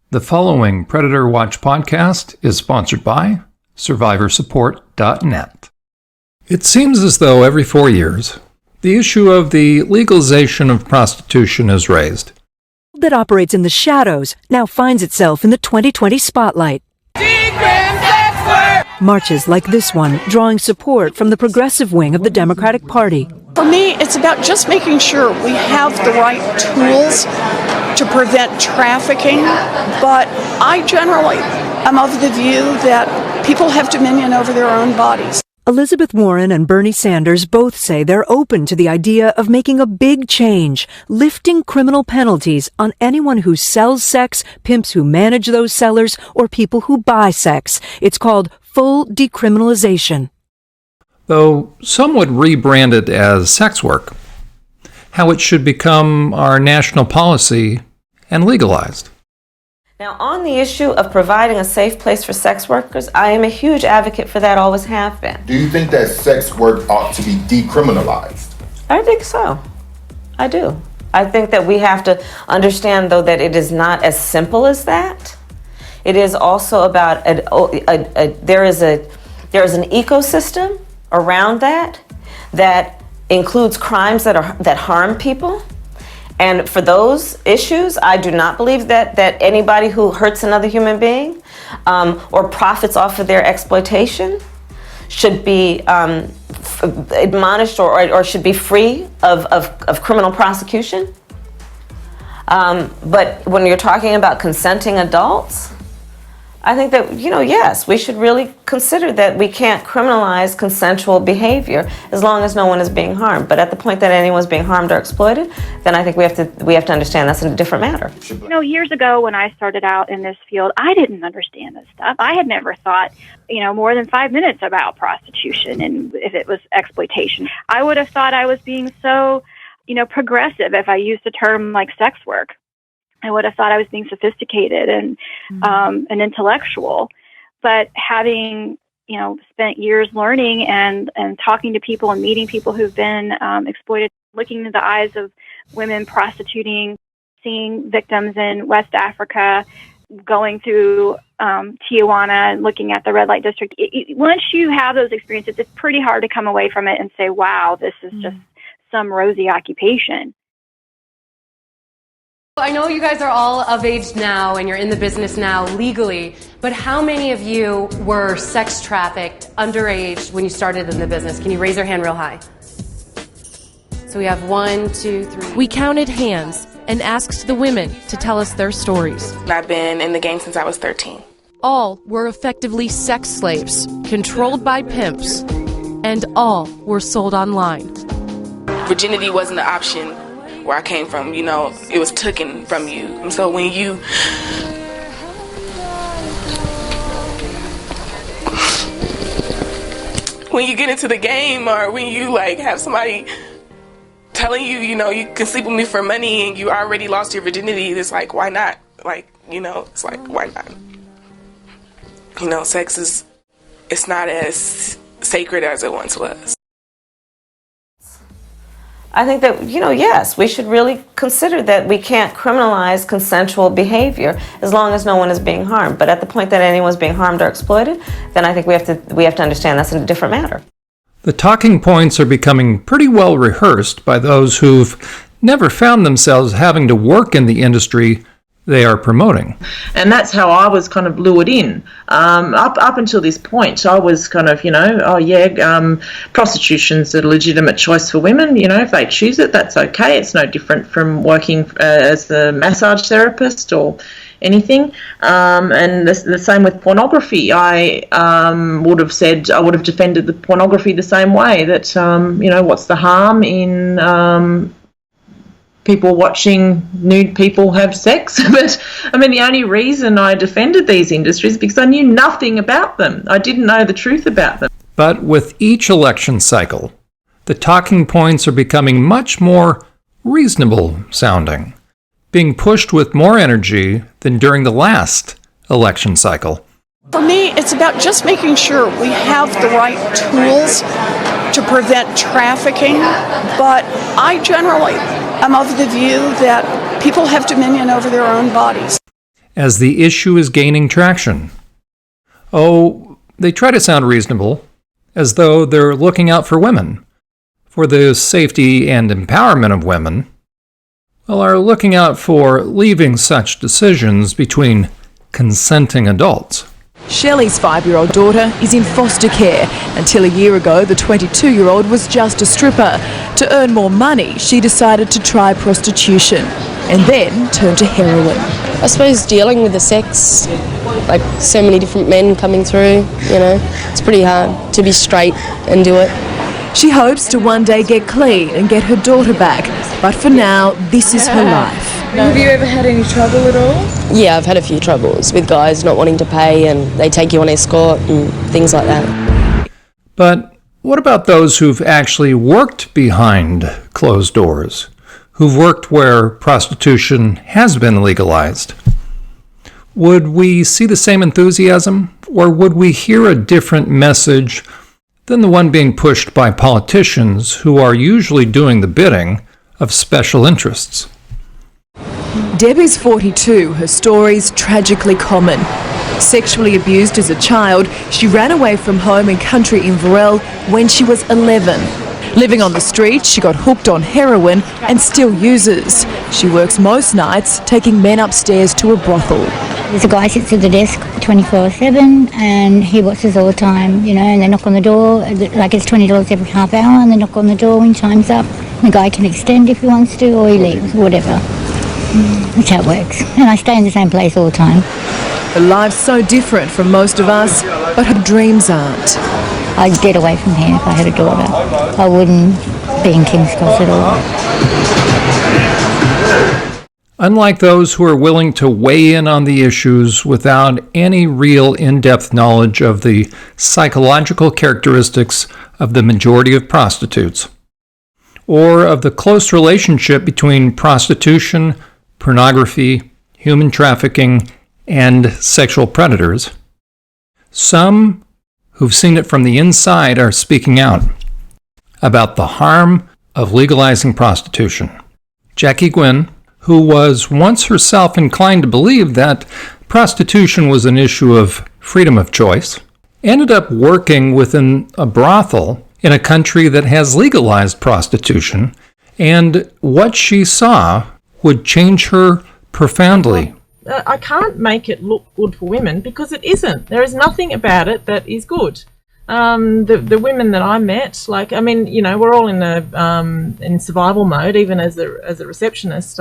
The following Predator Watch podcast is sponsored by SurvivorSupport.net. It seems as though every 4 years, the issue of the legalization of prostitution is raised. That operates in the shadows now finds itself in the 2020 spotlight. Marches like this one drawing support from the progressive wing of the Democratic Party. For me, it's about just making sure we have the right tools to prevent trafficking, but I generally am of the view that people have dominion over their own bodies. Elizabeth Warren and Bernie Sanders both say they're open to the idea of making a big change, lifting criminal penalties on anyone who sells sex, pimps who manage those sellers, or people who buy sex. It's called full decriminalization. Though some would rebrand it as sex work, how it should become our national policy and legalized. Now, on the issue of providing a safe place for sex workers, I am a huge advocate for that, always have been. Do you think that sex work ought to be decriminalized? I think so. I do. I think that we have to understand, though, that it is not as simple as that. It is also about there is an ecosystem around that includes crimes that harm people. And for those issues, I do not believe that anybody who hurts another human being or profits off of their exploitation should be admonished or should be free of criminal prosecution. But when you're talking about consenting adults, I think that, yes, we should really consider that we can't criminalize consensual behavior as long as no one is being harmed. But at the point that anyone's being harmed or exploited, then I think we have to understand that's a different matter. Years ago when I started out in this field, I didn't understand this stuff. I had never thought, more than 5 minutes about prostitution and if it was exploitation. I would have thought I was being so, progressive if I used a term like sex work. I would have thought I was being sophisticated and intellectual, but having spent years learning and talking to people and meeting people who've been exploited, looking into the eyes of women prostituting, seeing victims in West Africa, going through Tijuana and looking at the red light district. Once you have those experiences, it's pretty hard to come away from it and say, "Wow, this is just some rosy occupation." I know you guys are all of age now and you're in the business now legally, but how many of you were sex trafficked underage when you started in the business? Can you raise your hand real high? So we have 1, 2, 3. We counted hands and asked the women to tell us their stories. I've been in the game since I was 13. All were effectively sex slaves, controlled by pimps, and all were sold online. Virginity wasn't an option where I came from, it was taken from you. And so when you get into the game, or when you have somebody telling you, you can sleep with me for money and you already lost your virginity, it's like, why not? It's like, why not? Sex it's not as sacred as it once was. I think that, yes, we should really consider that we can't criminalize consensual behavior as long as no one is being harmed. But at the point that anyone's being harmed or exploited, then I think we have to understand that's a different matter. The talking points are becoming pretty well rehearsed by those who've never found themselves having to work in the industry they are promoting. And that's how I was kind of lured in. Up until this point, I was kind of, prostitution's a legitimate choice for women. If they choose it, that's okay. It's no different from working as a massage therapist or anything. And the same with pornography. I would have defended the pornography the same way, that, what's the harm in people watching nude people have sex? But the only reason I defended these industries is because I knew nothing about them. I didn't know the truth about them. But with each election cycle, the talking points are becoming much more reasonable sounding, being pushed with more energy than during the last election cycle. For me, it's about just making sure we have the right tools to prevent trafficking, but I generally am of the view that people have dominion over their own bodies. as the issue is gaining traction. Oh, they try to sound reasonable, as though they're looking out for women, for the safety and empowerment of women, while are looking out for leaving such decisions between consenting adults. Shelley's 5-year-old daughter is in foster care. Until a year ago, the 22-year-old was just a stripper. To earn more money, she decided to try prostitution and then turned to heroin. I suppose dealing with the sex, like so many different men coming through, it's pretty hard to be straight and do it. She hopes to one day get clean and get her daughter back, but for now, this is her life. Have you ever had any trouble at all? Yeah, I've had a few troubles with guys not wanting to pay and they take you on escort and things like that. But what about those who've actually worked behind closed doors, who've worked where prostitution has been legalized? Would we see the same enthusiasm, or would we hear a different message than the one being pushed by politicians who are usually doing the bidding of special interests? Debbie's 42, her story's tragically common. Sexually abused as a child, she ran away from home in country Inverell when she was 11. Living on the street, she got hooked on heroin and still uses. She works most nights, taking men upstairs to a brothel. There's a guy sits at the desk 24/7 and he watches all the time, and they knock on the door, like it's $20 every half hour, and they knock on the door when time's up. The guy can extend if he wants to, or he leaves, whatever. That's how it works. And I stay in the same place all the time. Her life's so different from most of us, but her dreams aren't. I'd get away from here if I had a daughter. I wouldn't be in King's Cross at all. Unlike those who are willing to weigh in on the issues without any real in-depth knowledge of the psychological characteristics of the majority of prostitutes, or of the close relationship between prostitution, pornography, human trafficking, and sexual predators, some who've seen it from the inside are speaking out about the harm of legalizing prostitution. Jackie Gwynn, who was once herself inclined to believe that prostitution was an issue of freedom of choice, ended up working within a brothel in a country that has legalized prostitution, and what she saw would change her profoundly. I can't make it look good for women because it isn't. There is nothing about it that is good. The women that I met, we're all in survival mode. Even as a receptionist,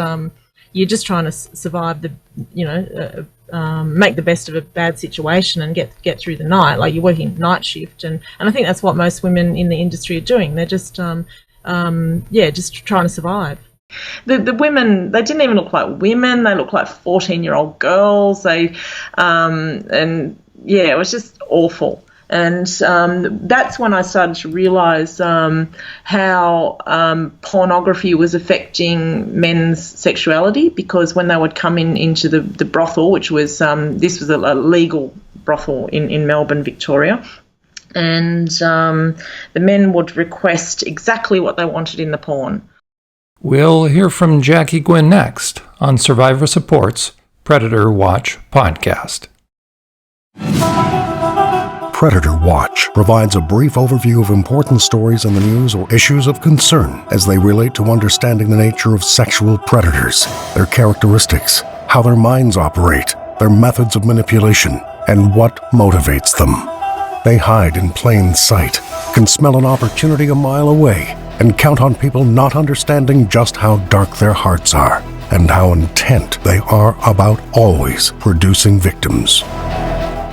you're just trying to survive make the best of a bad situation and get through the night. Like, you're working night shift, and I think that's what most women in the industry are doing. They're just just trying to survive. The women, they didn't even look like women. They looked like 14-year-old girls. It was just awful. And that's when I started to realise how pornography was affecting men's sexuality, because when they would come into the brothel, which was this was a legal brothel in Melbourne, Victoria, and the men would request exactly what they wanted in the porn. We'll hear from Jackie Gwynn next on Survivor Support's Predator Watch podcast. Predator Watch provides a brief overview of important stories in the news or issues of concern as they relate to understanding the nature of sexual predators, their characteristics, how their minds operate, their methods of manipulation, and what motivates them. They hide in plain sight, can smell an opportunity a mile away, and count on people not understanding just how dark their hearts are and how intent they are about always producing victims.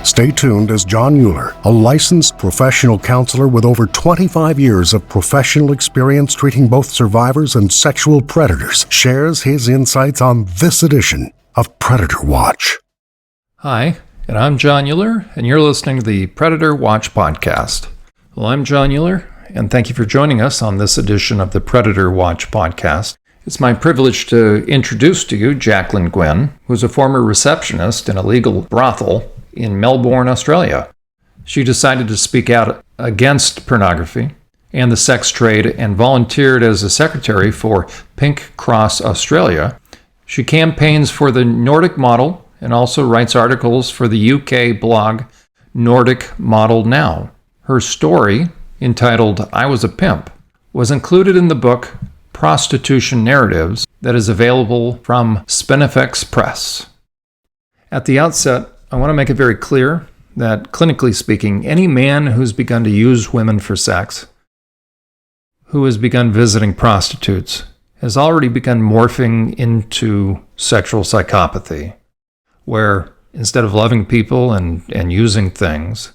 Stay tuned as John Euler, a licensed professional counselor with over 25 years of professional experience treating both survivors and sexual predators, shares his insights on this edition of Predator Watch. Hi, and I'm John Euler, and you're listening to the Predator Watch podcast. Well, I'm John Euler, and thank you for joining us on this edition of the Predator Watch podcast. It's my privilege to introduce to you Jacqueline Gwynn, who's a former receptionist in a legal brothel in Melbourne, Australia. She decided to speak out against pornography and the sex trade and volunteered as a secretary for Pink Cross Australia. She campaigns for the Nordic model and also writes articles for the UK blog Nordic Model Now. Her story, entitled I Was a Pimp, was included in the book Prostitution Narratives that is available from Spinifex Press. At the outset, I want to make it very clear that, clinically speaking, any man who's begun to use women for sex, who has begun visiting prostitutes, has already begun morphing into sexual psychopathy, where instead of loving people and using things,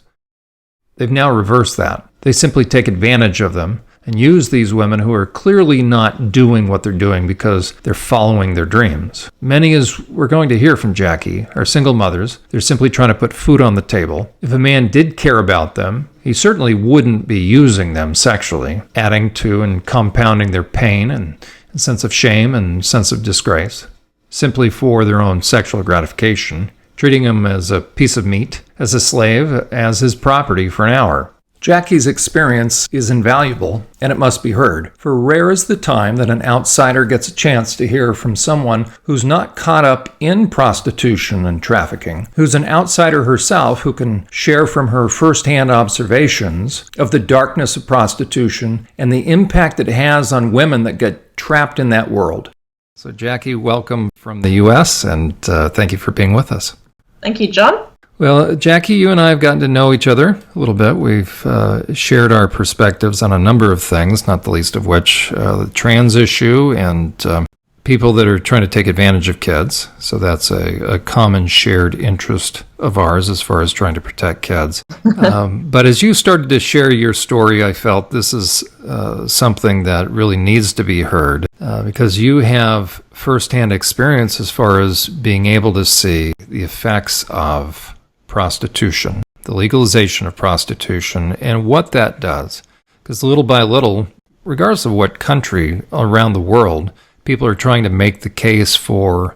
they've now reversed that. They simply take advantage of them and use these women who are clearly not doing what they're doing because they're following their dreams. Many, as we're going to hear from Jackie, are single mothers. They're simply trying to put food on the table. If a man did care about them, he certainly wouldn't be using them sexually, adding to and compounding their pain and sense of shame and sense of disgrace, simply for their own sexual gratification, treating him as a piece of meat, as a slave, as his property for an hour. Jackie's experience is invaluable, and it must be heard, for rare is the time that an outsider gets a chance to hear from someone who's not caught up in prostitution and trafficking, who's an outsider herself who can share from her firsthand observations of the darkness of prostitution and the impact it has on women that get trapped in that world. So Jackie, welcome from the U.S., and thank you for being with us. Thank you, John. Well, Jackie, you and I have gotten to know each other a little bit. We've shared our perspectives on a number of things, not the least of which the trans issue and people that are trying to take advantage of kids. So that's a common shared interest of ours as far as trying to protect kids. But as you started to share your story, I felt this is something that really needs to be heard because you have firsthand experience as far as being able to see the effects of prostitution, the legalization of prostitution, and what that does. Because little by little, regardless of what country around the world, people are trying to make the case for,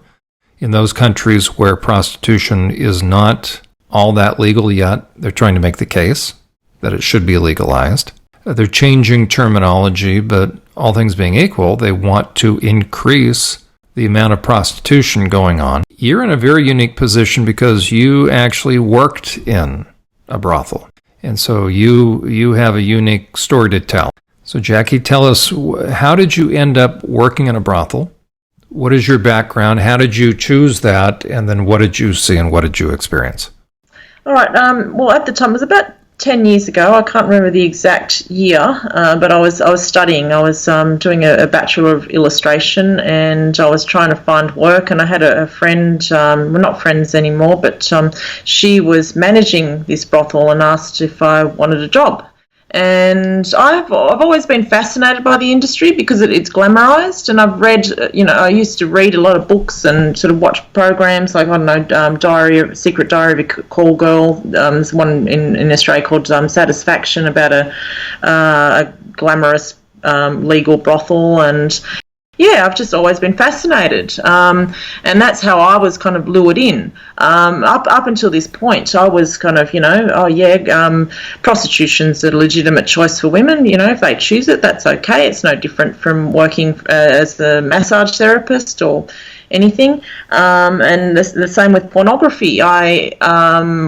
in those countries where prostitution is not all that legal yet, they're trying to make the case that it should be legalized. They're changing terminology, but all things being equal, they want to increase the amount of prostitution going on. You're in a very unique position because you actually worked in a brothel. And so you have a unique story to tell. So Jackie, tell us, how did you end up working in a brothel? What is your background? How did you choose that? And then what did you see and what did you experience? All right. Well, at the time, it was about 10 years ago. I can't remember the exact year, but I was studying. I was doing a Bachelor of Illustration, and I was trying to find work. And I had a friend, we're not friends anymore, but she was managing this brothel and asked if I wanted a job. And I've always been fascinated by the industry because it's glamorized, and I've read, I used to read a lot of books and sort of watch programs like, I don't know, Secret Diary of a Call Girl. There's one in Australia called Satisfaction about a glamorous legal brothel, and yeah, I've just always been fascinated, and that's how I was kind of lured in. Up until this point, I was kind of, prostitution's a legitimate choice for women. If they choose it, that's okay. It's no different from working as a massage therapist or anything. And the same with pornography. I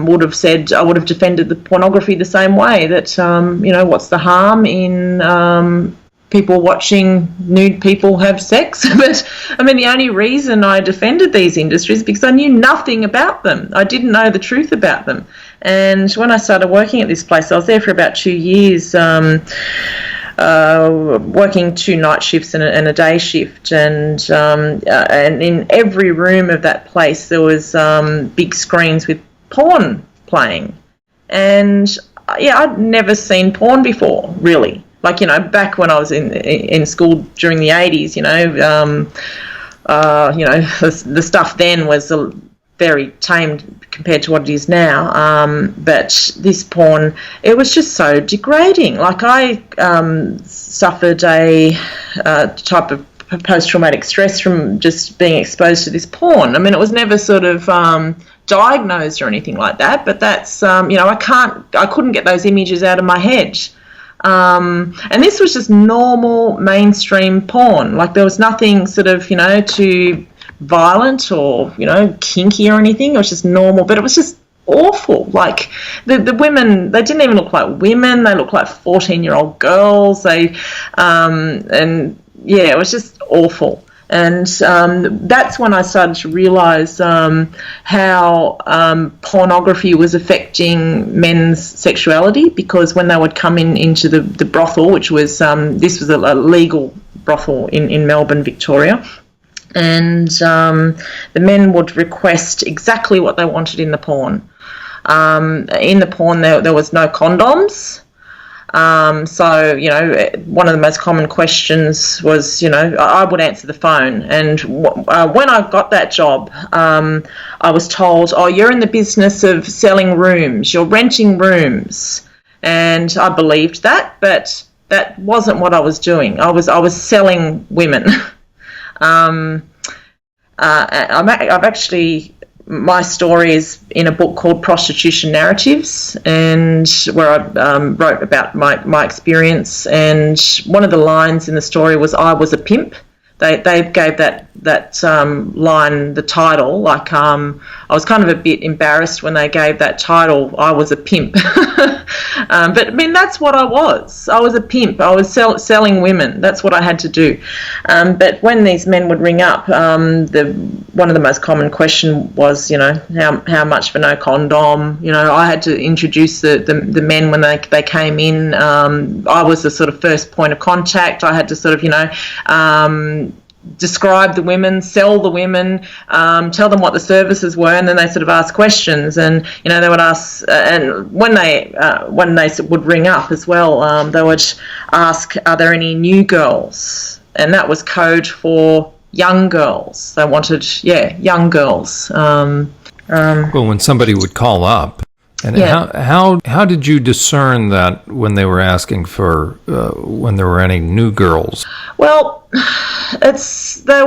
would have defended the pornography the same way. That what's the harm in people watching nude people have sex? But I mean, the only reason I defended these industries is because I knew nothing about them. I didn't know the truth about them. And when I started working at this place, I was there for about 2 years, working 2 night shifts and a day shift, and in every room of that place there was big screens with porn playing. And I'd never seen porn before, really. Like, back when I was in school during the 80s, the stuff then was very tamed compared to what it is now. But this porn, it was just so degrading. Like, I suffered a type of post-traumatic stress from just being exposed to this porn. I mean, it was never sort of diagnosed or anything like that, but that's, I couldn't get those images out of my head. And this was just normal mainstream porn. Like, there was nothing sort of, to violent or, kinky or anything. It was just normal, but it was just awful. Like the women, they didn't even look like women. They looked like 14-year-old girls. It was just awful. And that's when I started to realise how pornography was affecting men's sexuality, because when they would come into the brothel, which was, this was a legal brothel in Melbourne, Victoria, and the men would request exactly what they wanted in the porn. In the porn, there was no condoms. So, one of the most common questions was, I would answer the phone. And when I got that job, I was told, oh, you're in the business of selling rooms, you're renting rooms. And I believed that, but that wasn't what I was doing. I was selling women. I've actually... My story is in a book called Prostitution Narratives, and where I wrote about my experience. And one of the lines in the story was, I was a pimp. They gave that line the title. Like, I was kind of a bit embarrassed when they gave that title, I was a pimp. But I mean, that's what I was. I was a pimp. I was selling women. That's what I had to do. But when these men would ring up, one of the most common question was, how much for no condom? I had to introduce the men when they came in. I was the sort of first point of contact. I had to sort of, describe the women, sell the women, tell them what the services were, and then they sort of ask questions. And they would ask, and when they would ring up as well, they would ask, are there any new girls? And that was code for young girls. They wanted, young girls. Well, when somebody would call up, and how did you discern that when they were asking for when there were any new girls? Well, they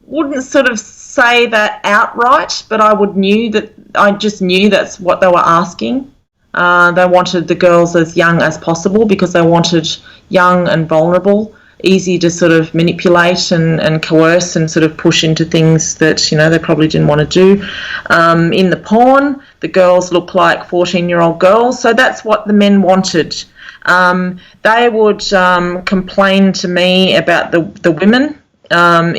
wouldn't sort of say that outright, but I just knew that's what they were asking. They wanted the girls as young as possible because they wanted young and vulnerable, easy to sort of manipulate and coerce and sort of push into things that they probably didn't want to do. In the porn, the girls look like 14-year-old girls, so that's what the men wanted. They would complain to me about the women. After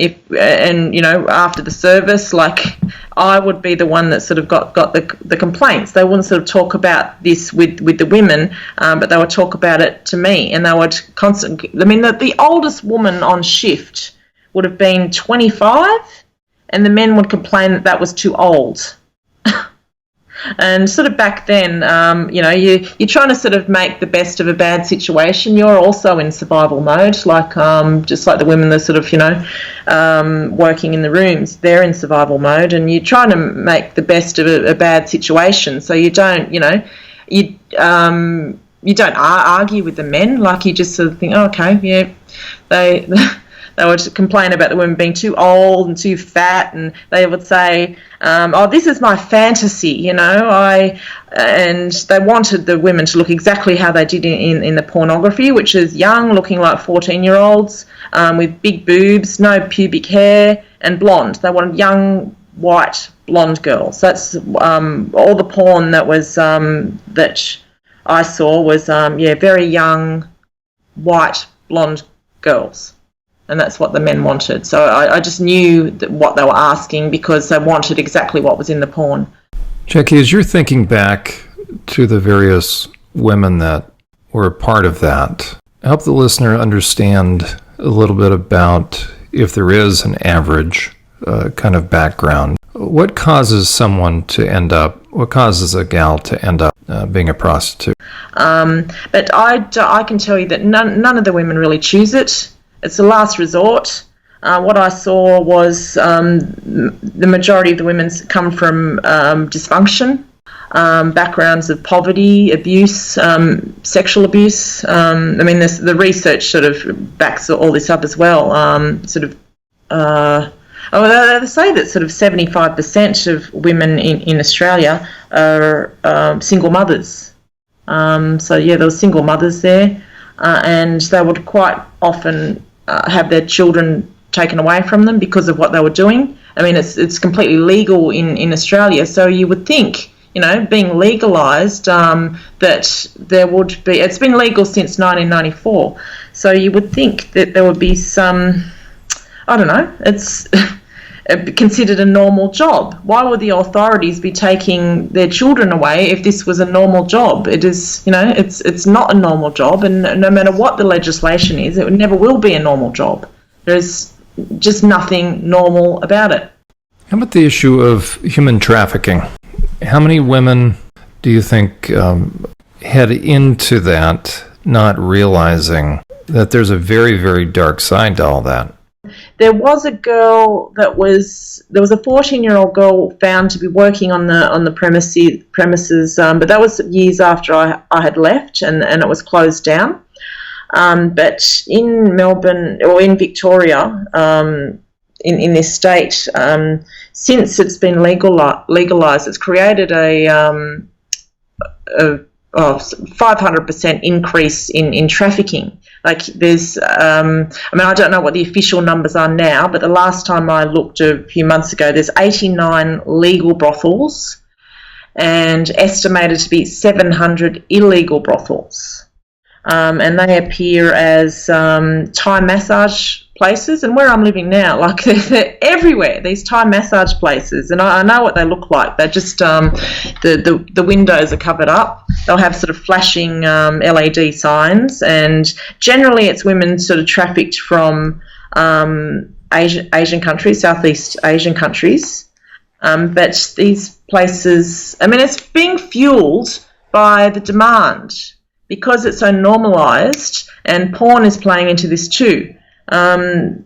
the service, like, I would be the one that sort of got the complaints. They wouldn't sort of talk about this with the women, but they would talk about it to me, and they would constantly. I mean, the oldest woman on shift would have been 25, and the men would complain that was too old. And sort of back then, you're trying to sort of make the best of a bad situation. You're also in survival mode, like just like the women that sort of, working in the rooms, they're in survival mode, and you're trying to make the best of a bad situation. So you don't, you don't argue with the men. Like, you just sort of think, oh, okay, yeah, they would complain about the women being too old and too fat, and they would say, oh, this is my fantasy, and they wanted the women to look exactly how they did in the pornography, which is young, looking like 14-year-olds, with big boobs, no pubic hair, and blonde. They wanted young, white, blonde girls. That's all the porn that was that I saw was, very young, white, blonde girls. And that's what the men wanted. So I just knew what they were asking because they wanted exactly what was in the porn. Jackie, as you're thinking back to the various women that were a part of that, help the listener understand a little bit about, if there is an average kind of background, what causes what causes a gal to end up being a prostitute? But I can tell you that none of the women really choose it. It's a last resort. What I saw was the majority of the women come from dysfunction, backgrounds of poverty, abuse, sexual abuse. The research sort of backs all this up as well. They say that sort of 75% of women in Australia are single mothers. There were single mothers there, and they would quite often have their children taken away from them because of what they were doing. I mean, it's completely legal in Australia, so you would think, being legalised, that there would be, it's been legal since 1994, so you would think that there would be some, I don't know, it's considered a normal job. Why would the authorities be taking their children away if this was a normal job? It is, it's not a normal job, and no matter what the legislation is, it never will be a normal job. There's just nothing normal about it. How about the issue of human trafficking? How many women do you think head into that not realizing that there's a very, very dark side to all that? There was a 14-year-old girl found to be working on the premises, but that was years after I had left, and it was closed down. But in Melbourne, or in Victoria, in this state, since it's been legalised, it's created a 500% increase in trafficking. Like there's, I don't know what the official numbers are now, but the last time I looked a few months ago, there's 89 legal brothels and estimated to be 700 illegal brothels. And they appear as Thai massage places, and where I'm living now, like they're everywhere, these Thai massage places, and I know what they look like. They're just the windows are covered up. They'll have sort of flashing LED signs, and generally it's women sort of trafficked from Asian countries, Southeast Asian countries. But these places, it's being fueled by the demand because it's so normalised, and porn is playing into this too. Because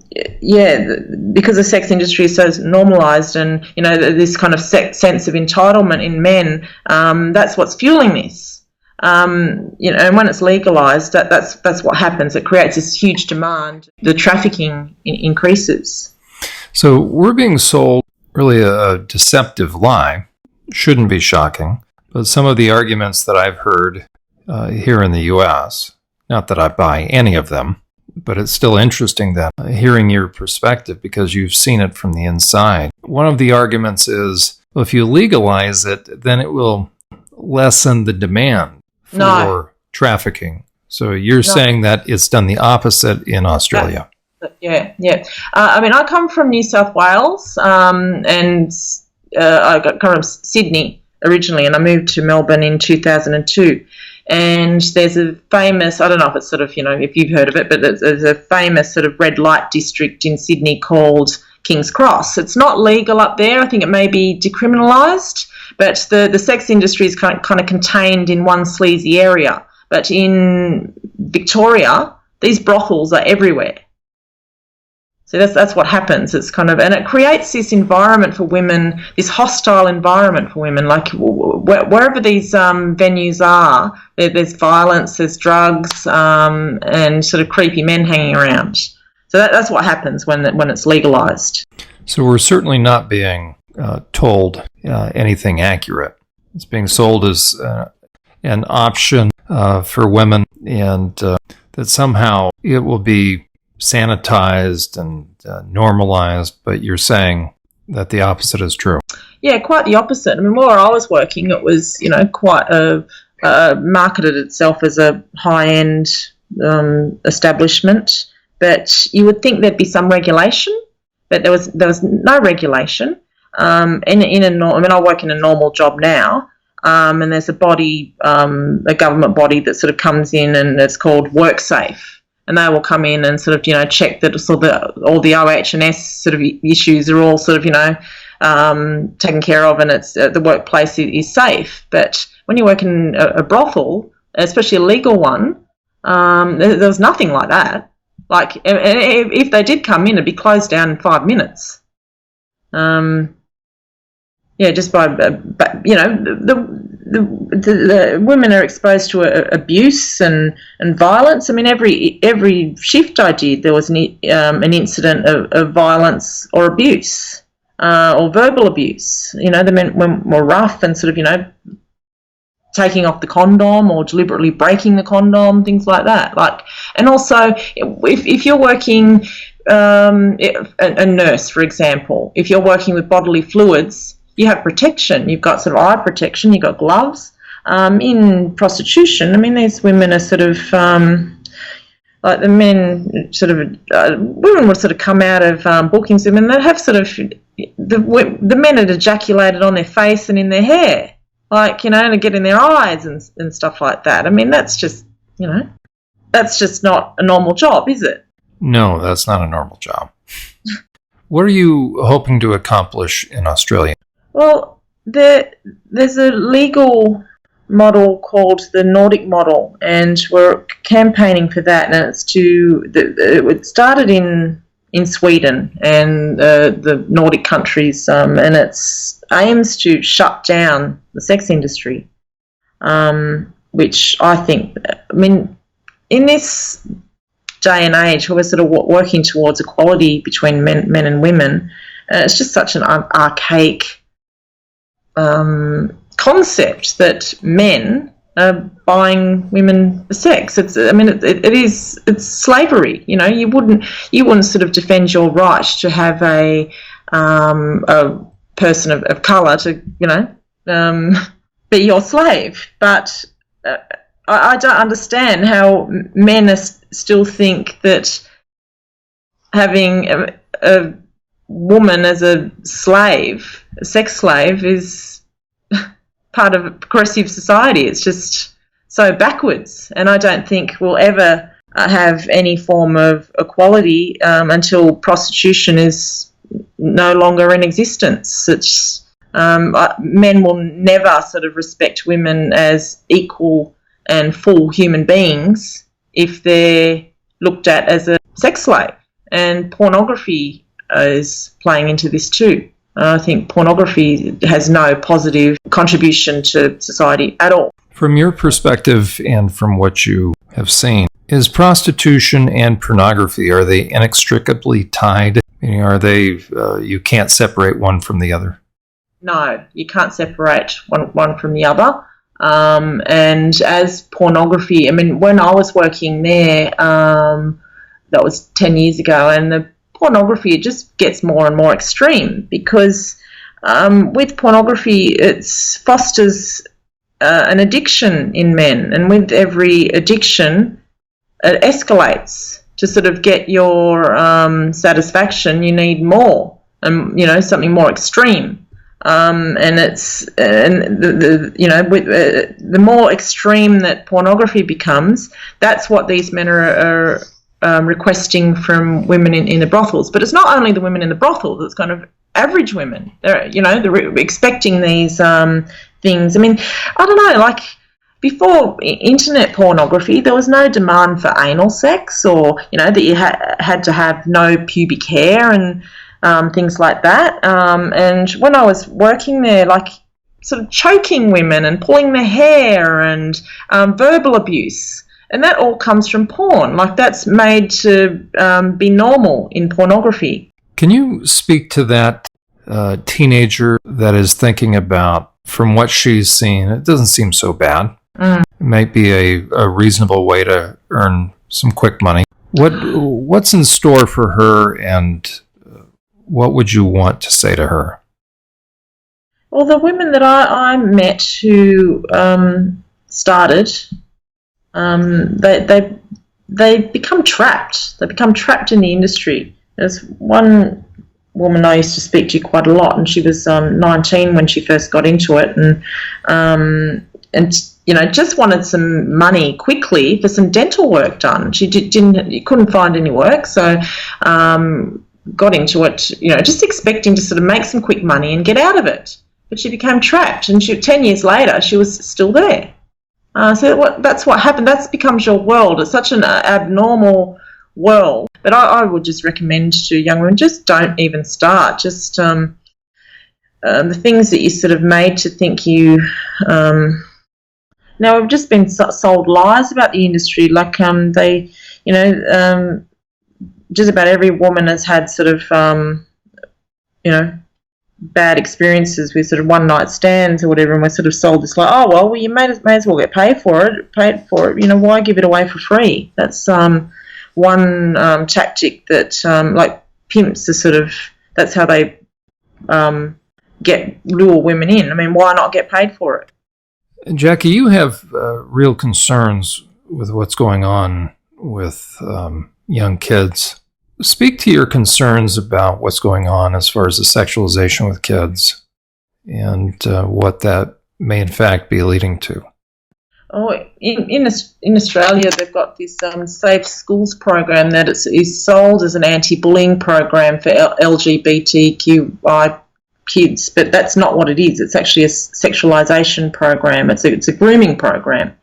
the sex industry is so normalised, and this kind of sense of entitlement in men, that's what's fueling this. And when it's legalised, that's what happens. It creates this huge demand. The trafficking increases. So we're being sold really a deceptive lie. Shouldn't be shocking, but some of the arguments that I've heard here in the U.S., not that I buy any of them, but it's still interesting that hearing your perspective because you've seen it from the inside. One of the arguments is, well, if you legalize it, then it will lessen the demand for trafficking. So you're saying that it's done the opposite in Australia. Yeah. I come from New South Wales, and I got kind of Sydney originally, and I moved to Melbourne in 2002. And there's a famous, I don't know if it's sort of, if you've heard of it, but there's a famous sort of red light district in Sydney called King's Cross. It's not legal up there. I think it may be decriminalised, but the sex industry is kind of contained in one sleazy area. But in Victoria, these brothels are everywhere. So that's what happens. It's kind of, and it creates this environment for women, this hostile environment for women. Like wherever these venues are, there's violence, there's drugs, and sort of creepy men hanging around. So that's what happens when it's legalised. So we're certainly not being told anything accurate. It's being sold as an option for women, and that somehow it will be sanitized and normalized, but you're saying that the opposite is true. Yeah, quite the opposite. Where I was working, it was, quite marketed itself as a high-end establishment, but you would think there'd be some regulation, but there was no regulation. I work in a normal job now, and there's a body, a government body that sort of comes in, and it's called WorkSafe. And they will come in and sort of, check that all the OH&S sort of issues are all sort of, taken care of, and it's the workplace is safe. But when you work in a brothel, especially a legal one, there was nothing like that. Like if they did come in, it'd be closed down in 5 minutes. Just by the women are exposed to abuse and violence. Every shift I did, there was an incident of violence or abuse, or verbal abuse. The men were rough and sort of, taking off the condom or deliberately breaking the condom, things like that. And also, if you're working a nurse, for example, if you're working with bodily fluids, you have protection. You've got sort of eye protection, you've got gloves. In prostitution, I mean, these women are sort of like the men sort of women would sort of come out of bookings. I mean, they have sort of the men had ejaculated on their face and in their hair, like, you know, to get in their eyes and stuff like that. I mean, that's just, you know, that's just not a normal job, is it? No, that's not a normal job. What are you hoping to accomplish in Australia? Well, there's a legal model called the Nordic model, and we're campaigning for that. And it's it started in Sweden and the Nordic countries, and it aims to shut down the sex industry, which I think, I mean, in this day and age where we're sort of working towards equality between men and women, it's just such an archaic concept that men are buying women for sex. It's slavery. You know, you wouldn't sort of defend your right to have a person of colour to, you know, be your slave. But I don't understand how men still think that having a woman as a slave, a sex slave, is part of a progressive society. It's just so backwards, and I don't think we'll ever have any form of equality until prostitution is no longer in existence. It's men will never sort of respect women as equal and full human beings if they're looked at as a sex slave, and pornography is playing into this too. I think pornography has no positive contribution to society at all. From your perspective and from what you have seen, is prostitution and pornography, are they inextricably tied? Are they, you can't separate one from the other? No, you can't separate one from the other. And as pornography, I mean, when I was working there, that was 10 years ago, and the pornography, it just gets more and more extreme because with pornography, it fosters an addiction in men, and with every addiction, it escalates to sort of get your satisfaction. You need more, and you know, something more extreme. And the more extreme that pornography becomes, that's what these men are requesting from women in the brothels. But it's not only the women in the brothels; it's kind of average women. They're expecting these things. I mean, I don't know. Like before internet pornography, there was no demand for anal sex, or that you had to have no pubic hair and things like that. And when I was working there, like sort of choking women and pulling their hair and verbal abuse. And that all comes from porn. Like that's made to be normal in pornography. Can you speak to that teenager that is thinking about, from what she's seen, it doesn't seem so bad. It might be a reasonable way to earn some quick money. What's in store for her, and what would you want to say to her? Well, the women that I met who started, they become trapped. They become trapped in the industry. There's one woman I used to speak to quite a lot, and she was 19 when she first got into it, and just wanted some money quickly for some dental work done. She couldn't find any work, so got into it, just expecting to sort of make some quick money and get out of it. But she became trapped, and 10 years later, she was still there. So that's what happened. That becomes your world. It's such an abnormal world. But I would just recommend to young women, just don't even start. Just the things that you sort of made to think you... Now, we've just been sold lies about the industry. Like just about every woman has had sort of, bad experiences with sort of one-night stands or whatever, and we're sort of sold this like, oh, well you may as well get paid for it. Why give it away for free? That's one tactic that like pimps are sort of, that's how they lure women in. I mean, why not get paid for it? Jackie, you have real concerns with what's going on with young kids. Speak to your concerns about what's going on as far as the sexualization with kids and what that may in fact be leading to. Oh, in Australia, they've got this Safe Schools program that is sold as an anti-bullying program for LGBTQI kids, but that's not what it is. It's actually a sexualization program. It's a grooming program,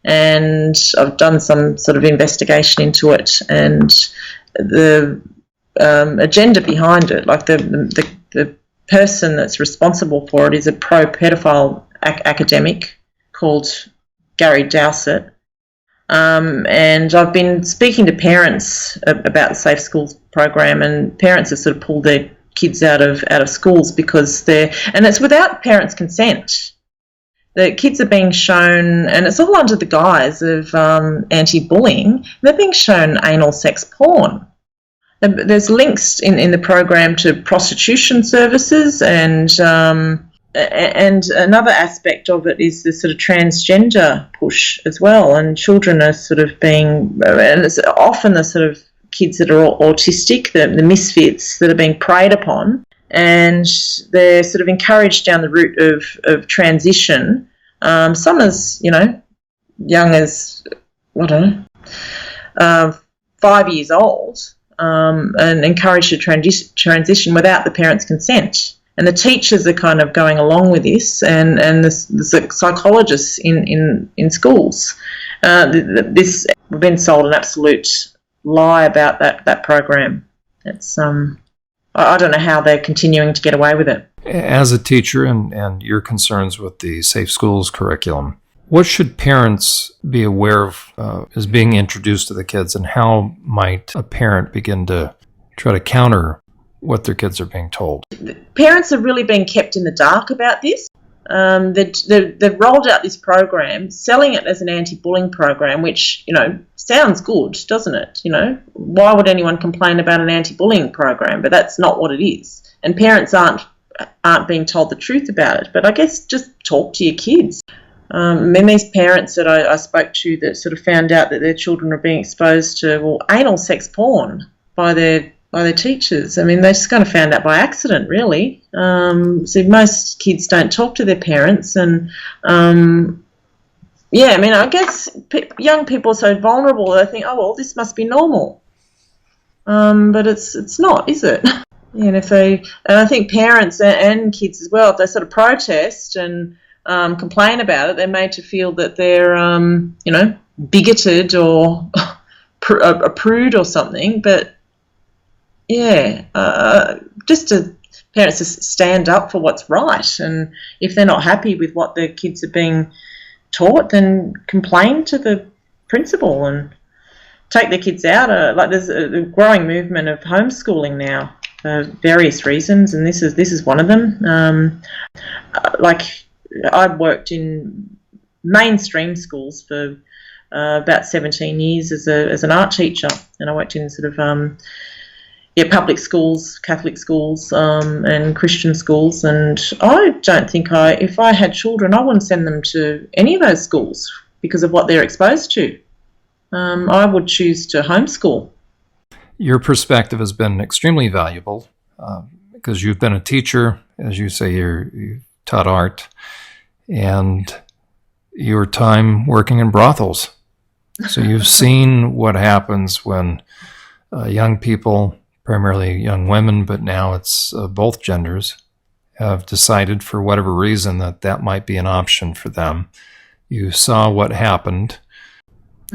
and I've done some sort of investigation into it, and the agenda behind it, like the person that's responsible for it, is a pro-pedophile academic called Gary Dowsett, and I've been speaking to parents about the Safe Schools program, and parents have sort of pulled their kids out of schools because and it's without parents' consent. The kids are being shown, and it's all under the guise of anti-bullying, they're being shown anal sex porn. There's links in the program to prostitution services, and another aspect of it is the sort of transgender push as well, and children are sort of being, and it's often the sort of kids that are autistic, the misfits that are being preyed upon, and they're sort of encouraged down the route of transition, some as, young as, 5 years old, and encouraged to transition without the parents' consent. And the teachers are kind of going along with this, and the psychologists in schools. This, we've been sold an absolute lie about that program. It's I don't know how they're continuing to get away with it. As a teacher and your concerns with the Safe Schools curriculum, what should parents be aware of as being introduced to the kids, and how might a parent begin to try to counter what their kids are being told? Parents are really being kept in the dark about this. They've rolled out this program, selling it as an anti-bullying program, which, sounds good, doesn't it? Why would anyone complain about an anti-bullying program? But that's not what it is. And parents aren't being told the truth about it. But I guess just talk to your kids. These parents that I spoke to that sort of found out that their children are being exposed to, anal sex porn by their teachers. I mean, they just kind of found out by accident, really. So most kids don't talk to their parents, and I guess young people are so vulnerable. They think, this must be normal, but it's not, is it? And I think parents and kids as well, if they sort of protest and complain about it, they're made to feel that they're bigoted or a prude or something, but just to parents to stand up for what's right, and if they're not happy with what their kids are being taught, then complain to the principal and take their kids out. There's a growing movement of homeschooling now for various reasons, and this is one of them. I've worked in mainstream schools for about 17 years as an art teacher, and I worked in sort of public schools, Catholic schools, and Christian schools, and I don't think if I had children, I wouldn't send them to any of those schools because of what they're exposed to. I would choose to homeschool. Your perspective has been extremely valuable because you've been a teacher, as you say, you taught art, and your time working in brothels. So you've seen what happens when young people, primarily young women, but now it's both genders, have decided for whatever reason that might be an option for them. You saw what happened.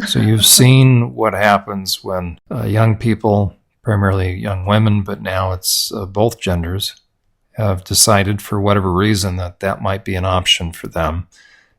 So you've seen what happens when young people, primarily young women, but now it's both genders, have decided for whatever reason that might be an option for them.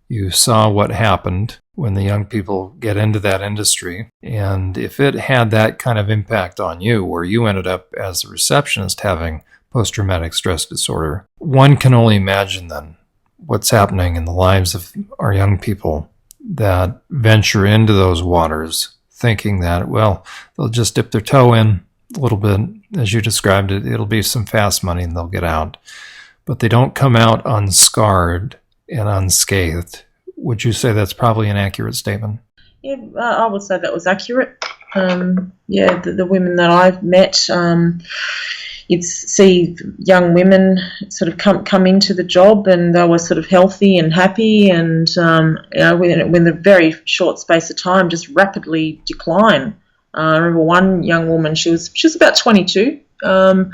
You saw what happened when the young people get into that industry. And if it had that kind of impact on you, where you ended up as a receptionist having post-traumatic stress disorder, one can only imagine then what's happening in the lives of our young people that venture into those waters thinking that, well, they'll just dip their toe in a little bit, as you described it. It'll be some fast money and they'll get out. But they don't come out unscarred and unscathed. Would you say that's probably an accurate statement? Yeah, I would say that was accurate. The women that I've met, you'd see young women sort of come into the job and they were sort of healthy and happy, and when the very short space of time just rapidly decline. I remember one young woman, she was about 22, and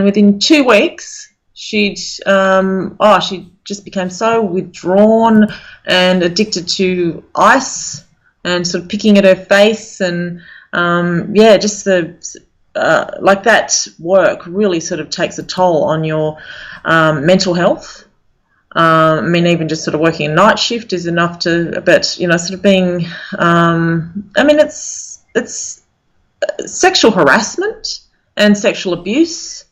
within 2 weeks she just became so withdrawn and addicted to ice and sort of picking at her face, and just like that work really sort of takes a toll on your mental health. I mean, even just sort of working a night shift is enough to, but sort of being, it's sexual harassment and sexual abuse.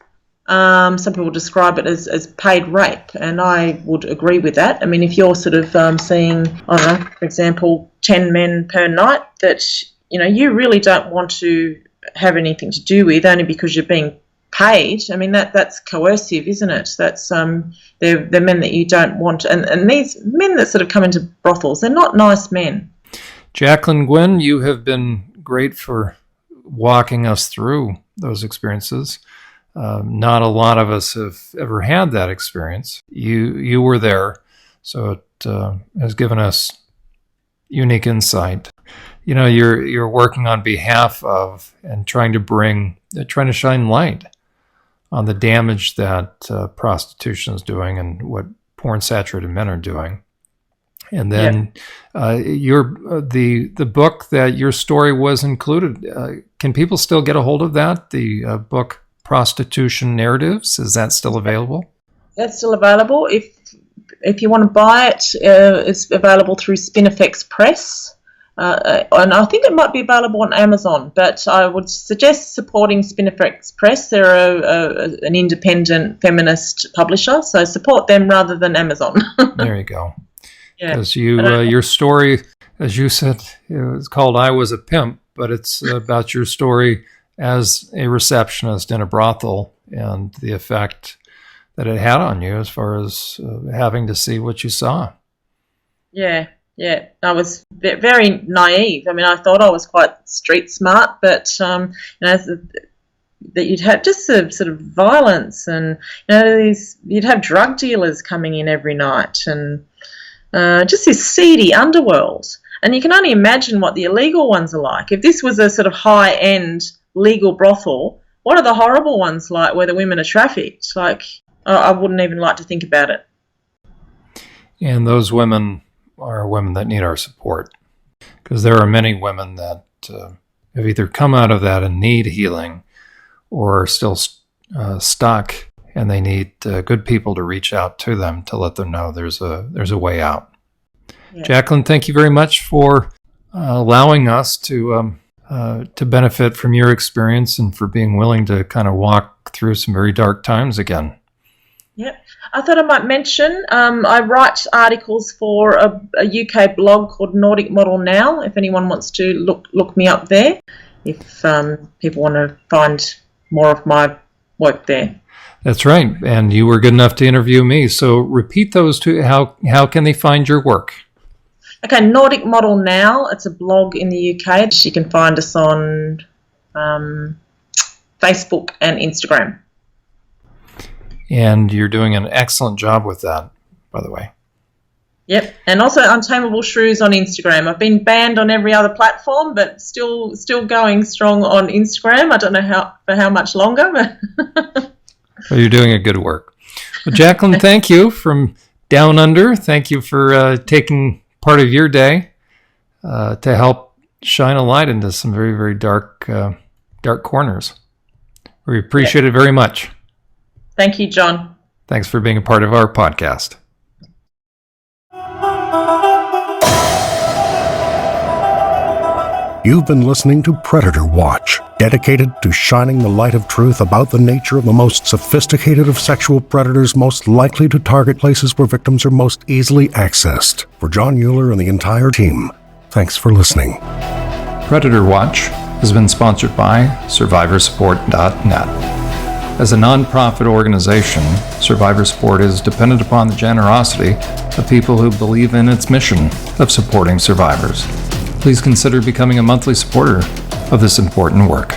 Some people describe it as paid rape, and I would agree with that. I mean, if you're sort of seeing, I don't know, for example, 10 men per night that, you really don't want to have anything to do with only because you're being paid, I mean, that's coercive, isn't it? That's they're men that you don't want, and these men that sort of come into brothels, they're not nice men. Jacqueline Gwynn, you have been great for walking us through those experiences. Not a lot of us have ever had that experience. You were there, so it has given us unique insight. You're working on behalf of and trying to shine light on the damage that prostitution is doing and what porn-saturated men are doing. And then the book that your story was included. Can people still get a hold of that? The book Prostitution Narratives, is that still available? That's still available. If you want to buy it, it's available through Spinifex Press. And I think it might be available on Amazon, but I would suggest supporting Spinifex Press. They're an independent feminist publisher, so support them rather than Amazon. There you go. Because your story, as you said, it's called I Was a Pimp, but it's about your story as a receptionist in a brothel and the effect that it had on you as far as having to see what you saw. Yeah. I was very naive. I mean, I thought I was quite street smart, but that you'd have just a sort of violence, and you'd have drug dealers coming in every night, and just this seedy underworld. And you can only imagine what the illegal ones are like. If this was a sort of high-end legal brothel, what are the horrible ones like where the women are trafficked? Like, I wouldn't even like to think about it. And those women are women that need our support, because there are many women that have either come out of that and need healing or are still stuck, and they need good people to reach out to them to let them know there's a way out. Yeah. Jacqueline, thank you very much for allowing us to benefit from your experience and for being willing to kind of walk through some very dark times again. Yep. I thought I might mention I write articles for a UK blog called Nordic Model Now, if anyone wants to look me up there, if people want to find more of my work there. That's right. And you were good enough to interview me. So repeat those two. How can they find your work? Okay, Nordic Model Now. It's a blog in the UK. You can find us on Facebook and Instagram. And you're doing an excellent job with that, by the way. Yep, and also Untamable Shrews on Instagram. I've been banned on every other platform, but still going strong on Instagram. I don't know for how much longer. But well, you're doing a good work. Well, Jacqueline, thank you from Down Under. Thank you for taking part of your day to help shine a light into some very, very dark corners. We appreciate it very much. Thank you, John. Thanks for being a part of our podcast. You've been listening to Predator Watch, dedicated to shining the light of truth about the nature of the most sophisticated of sexual predators most likely to target places where victims are most easily accessed. For John Euler and the entire team, thanks for listening. Predator Watch has been sponsored by SurvivorSupport.net. As a non-profit organization, Survivor Support is dependent upon the generosity of people who believe in its mission of supporting survivors. Please consider becoming a monthly supporter of this important work.